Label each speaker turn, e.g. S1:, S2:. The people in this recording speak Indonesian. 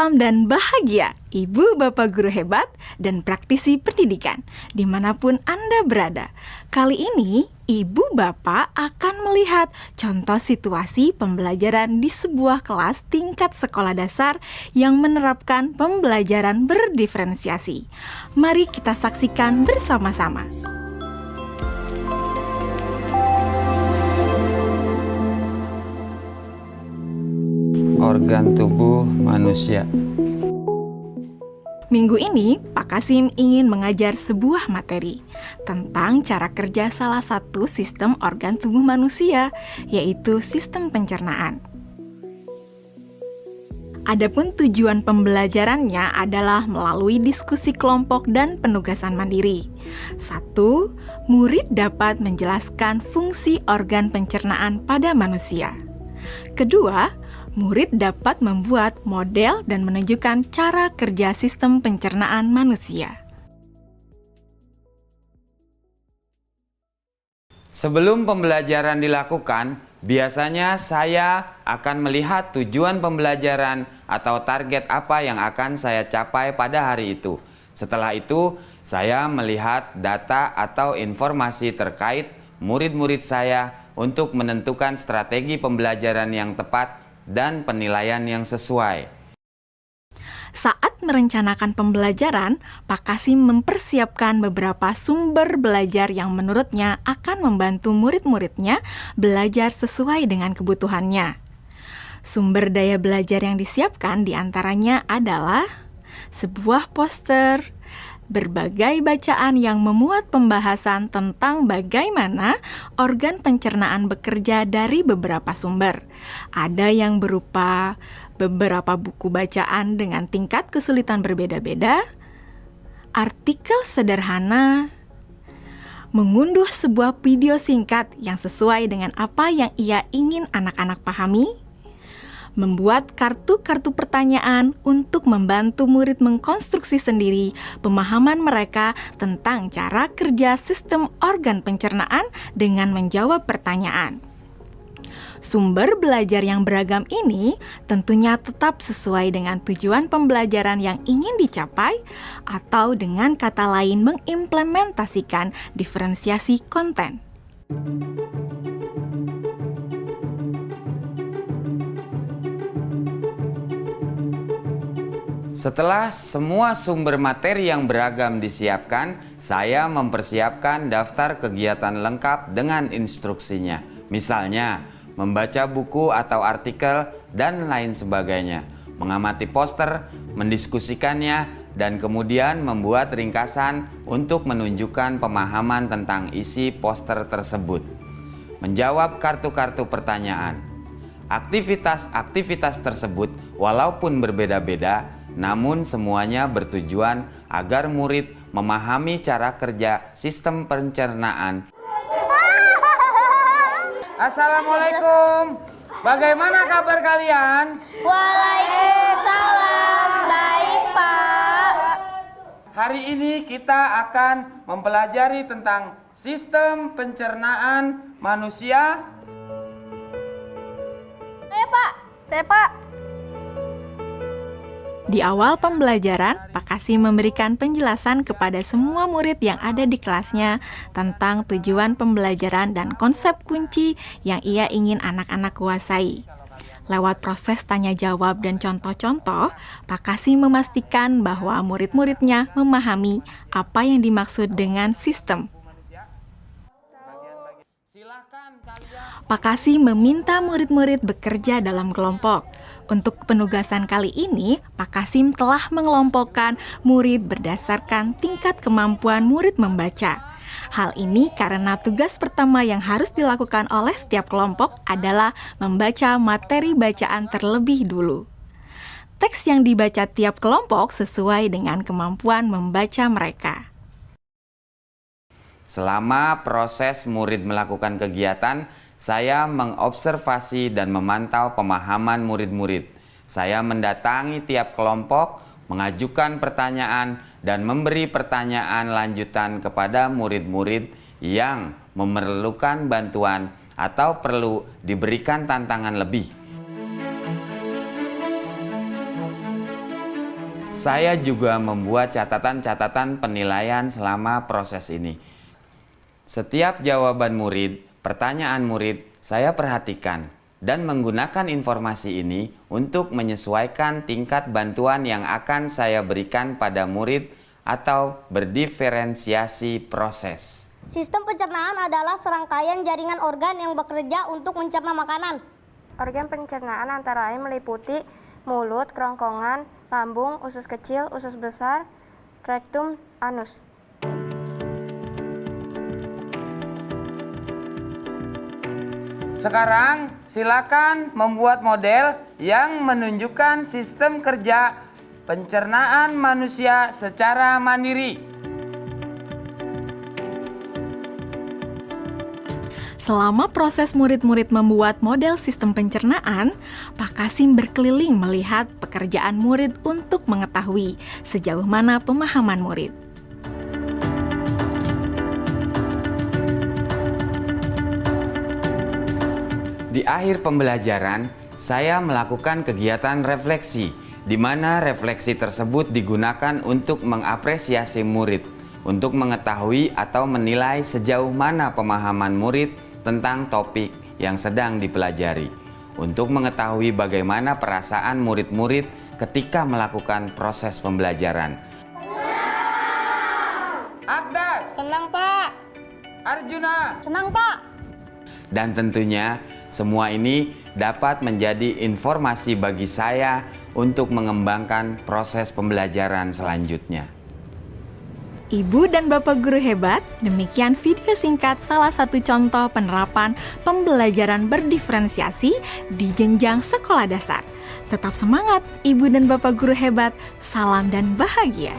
S1: Salam dan bahagia, Ibu Bapak Guru hebat dan praktisi pendidikan, dimanapun Anda berada. Kali ini, Ibu Bapak akan melihat contoh situasi pembelajaran di sebuah kelas tingkat sekolah dasar yang menerapkan pembelajaran berdiferensiasi. Mari kita saksikan bersama-sama.
S2: Organ tubuh manusia.
S1: Minggu ini, Pak Kasim ingin mengajar sebuah materi tentang cara kerja salah satu sistem organ tubuh manusia, yaitu sistem pencernaan. Adapun tujuan pembelajarannya adalah melalui diskusi kelompok dan penugasan mandiri. 1. Murid dapat menjelaskan fungsi organ pencernaan pada manusia. Kedua, murid dapat membuat model dan menunjukkan cara kerja sistem pencernaan manusia.
S2: Sebelum pembelajaran dilakukan, biasanya saya akan melihat tujuan pembelajaran atau target apa yang akan saya capai pada hari itu. Setelah itu, saya melihat data atau informasi terkait murid-murid saya untuk menentukan strategi pembelajaran yang tepat dan penilaian yang sesuai.
S1: Saat merencanakan pembelajaran, Pak Kasim mempersiapkan beberapa sumber belajar yang menurutnya akan membantu murid-muridnya belajar sesuai dengan kebutuhannya. Sumber daya belajar yang disiapkan diantaranya adalah sebuah poster, berbagai bacaan yang memuat pembahasan tentang bagaimana organ pencernaan bekerja dari beberapa sumber. Ada yang berupa beberapa buku bacaan dengan tingkat kesulitan berbeda-beda, artikel sederhana, mengunduh sebuah video singkat yang sesuai dengan apa yang ia ingin anak-anak pahami, membuat kartu-kartu pertanyaan untuk membantu murid mengkonstruksi sendiri pemahaman mereka tentang cara kerja sistem organ pencernaan dengan menjawab pertanyaan. Sumber belajar yang beragam ini tentunya tetap sesuai dengan tujuan pembelajaran yang ingin dicapai atau dengan kata lain mengimplementasikan diferensiasi konten.
S2: Setelah semua sumber materi yang beragam disiapkan, saya mempersiapkan daftar kegiatan lengkap dengan instruksinya. Misalnya, membaca buku atau artikel dan lain sebagainya, mengamati poster, mendiskusikannya, dan kemudian membuat ringkasan untuk menunjukkan pemahaman tentang isi poster tersebut. Menjawab kartu-kartu pertanyaan. Aktivitas-aktivitas tersebut walaupun berbeda-beda, namun semuanya bertujuan agar murid memahami cara kerja sistem pencernaan. Assalamualaikum. Bagaimana kabar kalian?
S3: Waalaikumsalam. Baik, Pak.
S2: Hari ini kita akan mempelajari tentang sistem pencernaan manusia.
S3: Saya, Pak.
S1: Di awal pembelajaran, Pak Kasim memberikan penjelasan kepada semua murid yang ada di kelasnya tentang tujuan pembelajaran dan konsep kunci yang ia ingin anak-anak kuasai. Lewat proses tanya-jawab dan contoh-contoh, Pak Kasim memastikan bahwa murid-muridnya memahami apa yang dimaksud dengan sistem. Pak Kasim meminta murid-murid bekerja dalam kelompok. Untuk penugasan kali ini, Pak Kasim telah mengelompokkan murid berdasarkan tingkat kemampuan murid membaca. Hal ini karena tugas pertama yang harus dilakukan oleh setiap kelompok adalah membaca materi bacaan terlebih dulu. Teks yang dibaca tiap kelompok sesuai dengan kemampuan membaca mereka.
S2: Selama proses murid melakukan kegiatan, saya mengobservasi dan memantau pemahaman murid-murid. Saya mendatangi tiap kelompok, mengajukan pertanyaan, dan memberi pertanyaan lanjutan kepada murid-murid yang memerlukan bantuan atau perlu diberikan tantangan lebih. Saya juga membuat catatan-catatan penilaian selama proses ini. Setiap jawaban murid, pertanyaan murid, saya perhatikan dan menggunakan informasi ini untuk menyesuaikan tingkat bantuan yang akan saya berikan pada murid atau berdiferensiasi proses.
S3: Sistem pencernaan adalah serangkaian jaringan organ yang bekerja untuk mencerna makanan.
S4: Organ pencernaan antara lain meliputi mulut, kerongkongan, lambung, usus kecil, usus besar, rektum, anus.
S2: Sekarang silakan membuat model yang menunjukkan sistem kerja pencernaan manusia secara mandiri.
S1: Selama proses murid-murid membuat model sistem pencernaan, Pak Kasim berkeliling melihat pekerjaan murid untuk mengetahui sejauh mana pemahaman murid.
S2: Di akhir pembelajaran, saya melakukan kegiatan refleksi, di mana refleksi tersebut digunakan untuk mengapresiasi murid, untuk mengetahui atau menilai sejauh mana pemahaman murid tentang topik yang sedang dipelajari, untuk mengetahui bagaimana perasaan murid-murid ketika melakukan proses pembelajaran. Agnes,
S3: Senang, Pak.
S2: Arjuna,
S3: Senang, Pak.
S2: dan tentunya semua ini dapat menjadi informasi bagi saya untuk mengembangkan proses pembelajaran selanjutnya.
S1: Ibu dan Bapak guru hebat, demikian video singkat salah satu contoh penerapan pembelajaran berdiferensiasi di jenjang sekolah dasar. Tetap semangat, Ibu dan Bapak guru hebat. Salam dan bahagia.